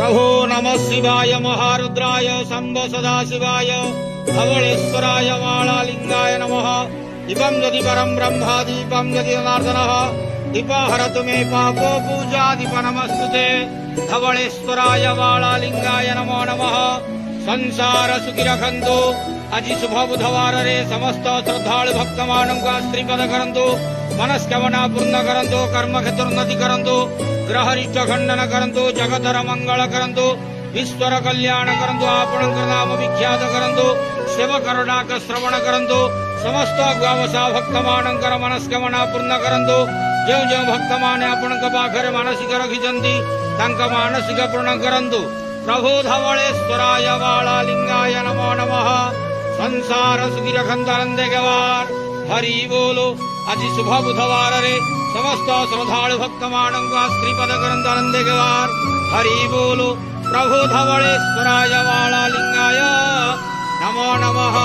प्रभो नमः शिवाय महारुद्राय शंभ सदाशिवाय धवलेश्वराय वालालिंगाय नमः। दीपं यदि परं ब्रह्म दीपं यदि जनार्दनः दीपहरतु मे पापो पूजा दीप नमस्तुते। धवलेश्वराय वालालिंगाय नमो नमः। संसार सुखी रखंतु आज शुभ बुधवार रे समस्त श्रद्धालु भक्त मानक श्रीपद करंतु मनस्कामना पूर्ण करंतु कर्म क्षेत्र उन्नति करंतु ग्रह रिष्ट खंडन करंतु जगतर मंगल करंतु ईश्वर कल्याण करंतु आपण नाम विख्यात करंतु सेवकर डाक श्रवण करंतु समस्त गुआवसा भक्त मानकर मनस्कामना पूर्ण करंतु जो जो भक्त माने आपण पाखरे मानसिक रखिचंती तांका मानसिक पूर्ण करंतु। प्रभु धवलेश्वराय वालालिंगाय नमो नमः। संसार सुखी रखंदे गवार हरि बोलो। आज शुभ बुधवार रे समस्त श्रद्धालु भक्त मानक श्रीपद करंदे गवार हरि बोलो। प्रभु धवलेश्वराय वालालिंगाय नमो नमः।